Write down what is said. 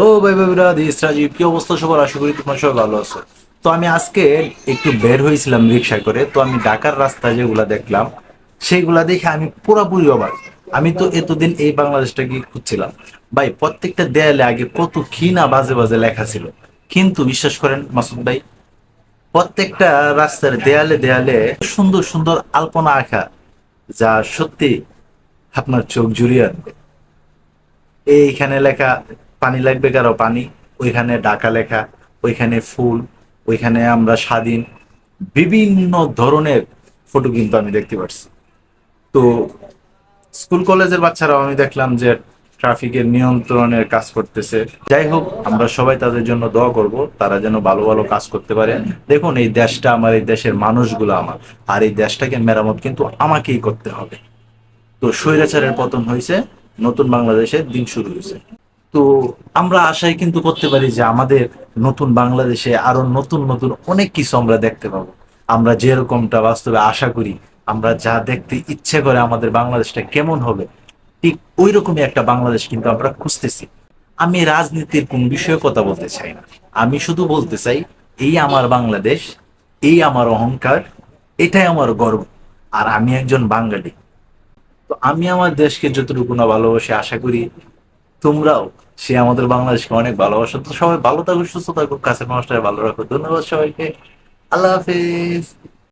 ও ভাই ভাবিরা দিস রাজীব, কি অবস্থা সবার? আশা করি তোমার সবাই ভালো আছে। তো আমি আজকে একটু বের হয়েছিলাম রিক্সা করে। তো আমি ঢাকার রাস্তা যেগুলা দেখলাম সেগুলা দেখে আমি পুরোপুরি অবাক। আমি তো এতদিন এই বাংলাদেশটাকে খুঁজছিলাম ভাই। প্রত্যেকটা দেয়ালে আগে কত কি না বাজে বাজে লেখা ছিল, কিন্তু বিশ্বাস করেন মাসুদ ভাই, প্রত্যেকটা রাস্তার দেয়ালে দেয়ালে সুন্দর সুন্দর আলপনা আঁকা, যা সত্যি আপনার চোখ জুড়িয়ে আনবে। এইখানে লেখা পানি লাগবে কারো পানি, ওইখানে ডাকা লেখা, ওইখানে ফুল, ওইখানে আমরা স্বাধীন, বিভিন্ন ধরনের ফটো কিন্তু আমি দেখতে পাচ্ছি। তো স্কুল কলেজের বাচ্চারাও আমি দেখলাম যে ট্রাফিকের নিয়ন্ত্রণের কাজ করতেছে। যাই হোক, আমরা সবাই তাদের জন্য দোয়া করব, তারা যেন ভালো ভালো কাজ করতে পারে। দেখুন, এই দেশটা আমার, এই দেশের মানুষগুলো আমার, আর এই দেশটাকে মেরামত কিন্তু আমাকেই করতে হবে। তো স্বৈরাচারের পতন হয়েছে, নতুন বাংলাদেশের দিন শুরু হয়েছে। তো আমরা আশাই কিন্তু করতে পারি যে আমাদের নতুন বাংলাদেশে আরো নতুন নতুন অনেক কিছু আমরা দেখতে পাবো। আমরা যেরকমটা বাস্তবে আশা করি, আমরা যা দেখতে ইচ্ছে করে আমাদের বাংলাদেশটা কেমন হবে, ঠিক ওই রকমই একটা বাংলাদেশ কিন্তু আমরা খুঁজতেছি। আমি রাজনীতির কোন বিষয়ে কথা বলতে চাই না, আমি শুধু বলতে চাই এই আমার বাংলাদেশ, এই আমার অহংকার, এটাই আমার গর্ব। আর আমি একজন বাঙালি। তো আমি আমার দেশকে যতটুকু না ভালোবাসি, আশা করি তোমরাও সে আমাদের বাংলাদেশকে অনেক ভালোবাসো। তো সবাই ভালো থাকো, সুস্থ থাকো, কাছের মানুষটাকে ভালো রাখো। ধন্যবাদ সবাইকে। আল্লাহ হাফিজ।